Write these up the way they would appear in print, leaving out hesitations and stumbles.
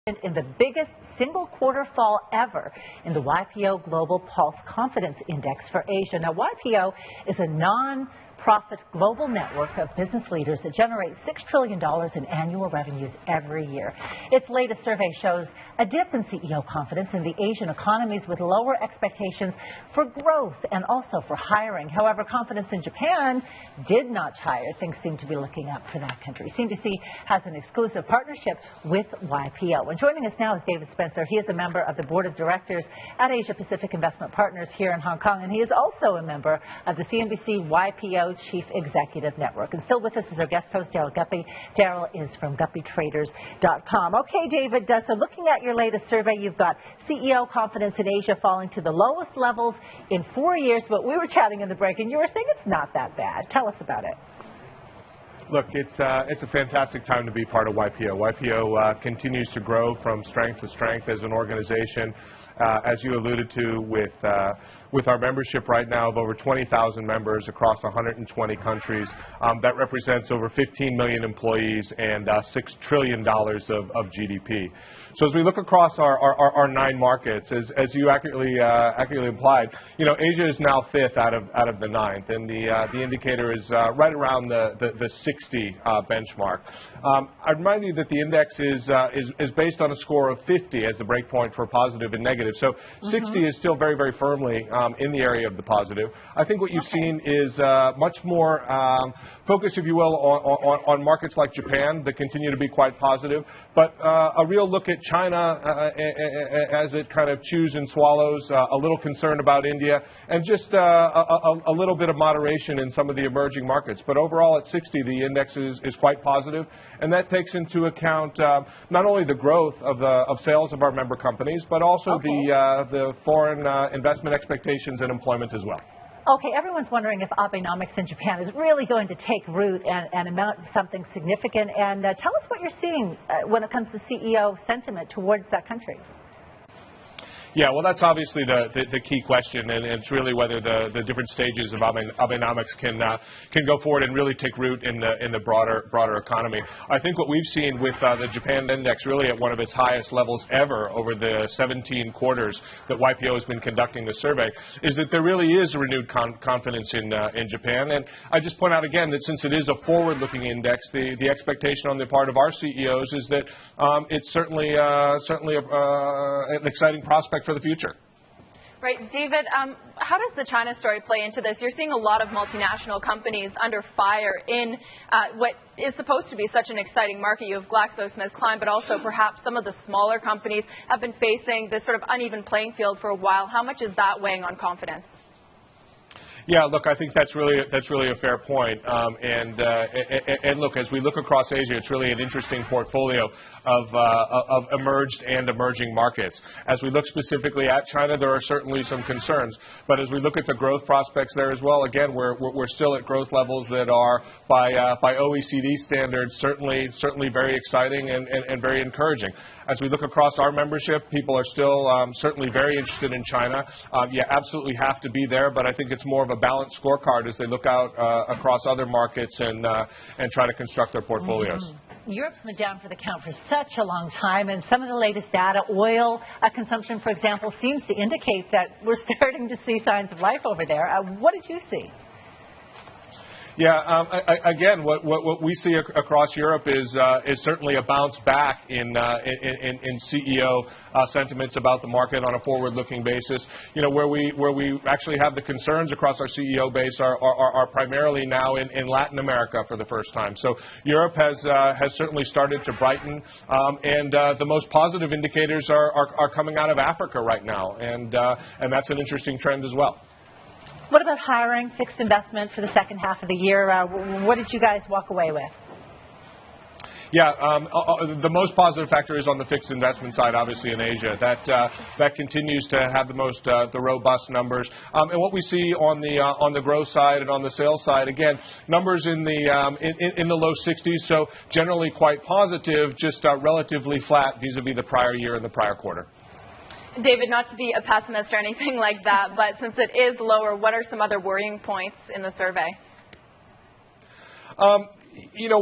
in the biggest single quarter fall ever in the YPO Global Pulse Confidence Index for Asia. Now, YPO is a non-profit global network of business leaders that generates $6 trillion in annual revenues every year. Its latest survey shows a dip in CEO confidence in the Asian economies with lower expectations for growth and also for hiring. However, confidence in Japan did notch higher. Things seem to be looking up for that country. CNBC has an exclusive partnership with YPO. And joining us now is David Spencer. He is a member of the board of directors at Asia Pacific Investment Partners here in Hong Kong, and he is also a member of the CNBC YPO Chief Executive Network. And still with us is our guest host, Daryl Guppy. Daryl is from GuppyTraders.com. Okay, David, so looking at your latest survey, you've got CEO confidence in Asia falling to the lowest levels in 4 years, but we were chatting in the break, and you were saying it's not that bad. Tell us about it. Look, it's a fantastic time to be part of YPO. YPO continues to grow from strength to strength as an organization. As you alluded to, with our membership right now of over 20,000 members across 120 countries, that represents over 15 million employees and $6 trillion of GDP. So as we look across our 9 markets, as you accurately implied, Asia is now 5th out of the 9th, and the indicator is right around the 60 benchmark. I'd remind you that the index is based on a score of 50 as the breakpoint for positive and negative. So 60 is still very, very firmly in the area of the positive. I think what you've seen is much more focus, if you will, on markets like Japan that continue to be quite positive, but a real look at China as it kind of chews and swallows, a little concern about India, and just a little bit of moderation in some of the emerging markets. But overall at 60, the index is quite positive, and that takes into account not only the growth of sales of our member companies, but also the foreign investment expectations and employment as well. Okay, everyone's wondering if Abenomics in Japan is really going to take root and amount to something significant. And tell us what you're seeing when it comes to CEO sentiment towards that country. Yeah, well, that's obviously the key question, and it's really whether the different stages of Abenomics can go forward and really take root in the broader economy. I think what we've seen with the Japan index really at one of its highest levels ever over the 17 quarters that YPO has been conducting the survey is that there really is a renewed confidence in Japan. And I just point out again that since it is a forward-looking index, the expectation on the part of our CEOs is that it's certainly an exciting prospect for the future. Right. David, how does the China story play into this? You're seeing a lot of multinational companies under fire in what is supposed to be such an exciting market. You have GlaxoSmithKline, but also perhaps some of the smaller companies have been facing this sort of uneven playing field for a while. How much is that weighing on confidence? Yeah, look, I think that's really a fair point. And look, as we look across Asia, it's really an interesting portfolio of emerged and emerging markets. As we look specifically at China, there are certainly some concerns. But as we look at the growth prospects there as well, again, we're still at growth levels that are by OECD standards certainly very exciting and very encouraging. As we look across our membership, people are still certainly very interested in China. You absolutely have to be there, but I think it's more of a balanced scorecard as they look out across other markets and try to construct their portfolios. Europe's been down for the count for such a long time, and some of the latest data, oil consumption, for example, seems to indicate that we're starting to see signs of life over there. What did you see? Yeah, again, what we see across Europe is certainly a bounce back in CEO sentiments about the market on a forward-looking basis. Where we actually have the concerns across our CEO base are primarily now in Latin America for the first time. So Europe has certainly started to brighten, and the most positive indicators are coming out of Africa right now, and that's an interesting trend as well. What about hiring, fixed investment for the second half of the year? What did you guys walk away with? Yeah, the most positive factor is on the fixed investment side, obviously in Asia. That continues to have the robust numbers. And what we see on the growth side and on the sales side, again, numbers in the low 60s, so generally quite positive, just relatively flat vis-a-vis the prior year and the prior quarter. David, not to be a pessimist or anything like that, but since it is lower, what are some other worrying points in the survey?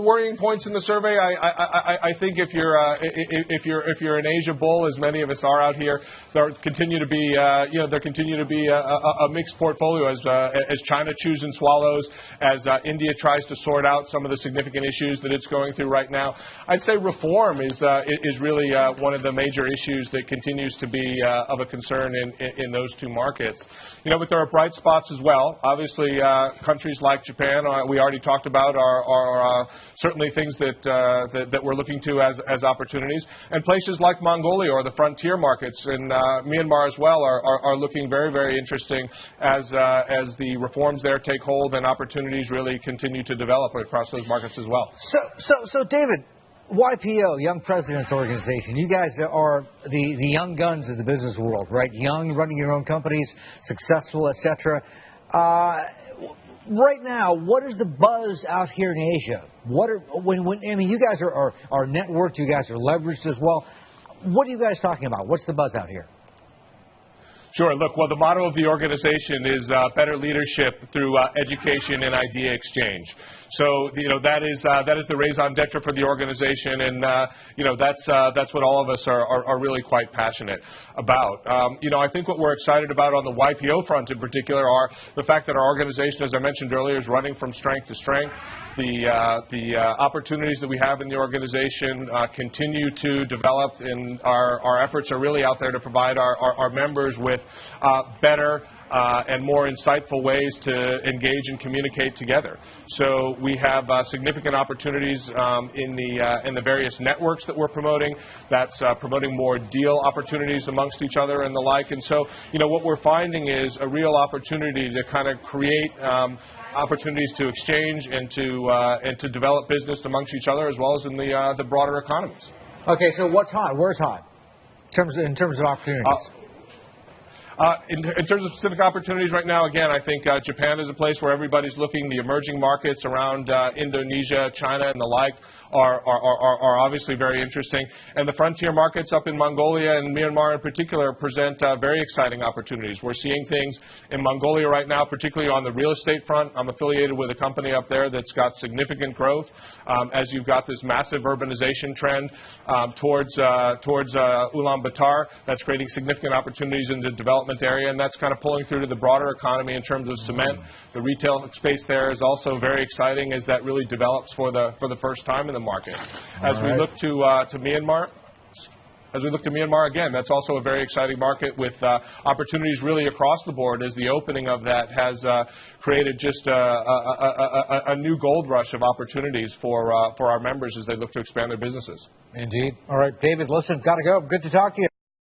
worrying points in the survey. I think if you're an Asia bull, as many of us are out here, there continue to be a mixed portfolio as China chews and swallows, as India tries to sort out some of the significant issues that it's going through right now. I'd say reform is really one of the major issues that continues to be of a concern in those two markets. But there are bright spots as well. Obviously, countries like Japan, we already talked about, are certainly things that we're looking to as opportunities. And places like Mongolia or the frontier markets in Myanmar as well are looking very, very interesting as the reforms there take hold and opportunities really continue to develop across those markets as well. So David, YPO, Young Presidents Organization, you guys are the young guns of the business world, right? Young, running your own companies, successful, etc. Right now, what is the buzz out here in Asia? You guys are networked, you guys are leveraged as well. What are you guys talking about? What's the buzz out here? Sure. Look, well, the motto of the organization is better leadership through education and idea exchange. So, that is the raison d'etre for the organization, and that's what all of us are really quite passionate about. I think what we're excited about on the YPO front in particular are the fact that our organization, as I mentioned earlier, is running from strength to strength. The opportunities that we have in the organization continue to develop, and our efforts are really out there to provide our members with better and more insightful ways to engage and communicate together. So we have significant opportunities in the various networks that we're promoting. That's promoting more deal opportunities amongst each other and the like. And so, what we're finding is a real opportunity to kind of create opportunities to exchange and to develop business amongst each other as well as in the broader economies. Okay, so what's hot? Where's hot? In terms of opportunities. In terms of specific opportunities right now, again, I think Japan is a place where everybody's looking. The emerging markets around Indonesia, China, and the like are obviously very interesting. And the frontier markets up in Mongolia and Myanmar in particular present very exciting opportunities. We're seeing things in Mongolia right now, particularly on the real estate front. I'm affiliated with a company up there that's got significant growth as you've got this massive urbanization trend towards Ulaanbaatar. That's creating significant opportunities in the development area, and that's kind of pulling through to the broader economy in terms of cement. The retail space there is also very exciting as that really develops for the first time in the market. As we look to Myanmar, again, that's also a very exciting market with opportunities really across the board as the opening of that has created just a new gold rush of opportunities for our members as they look to expand their businesses. Indeed. All right, David, listen, got to go. Good to talk to you.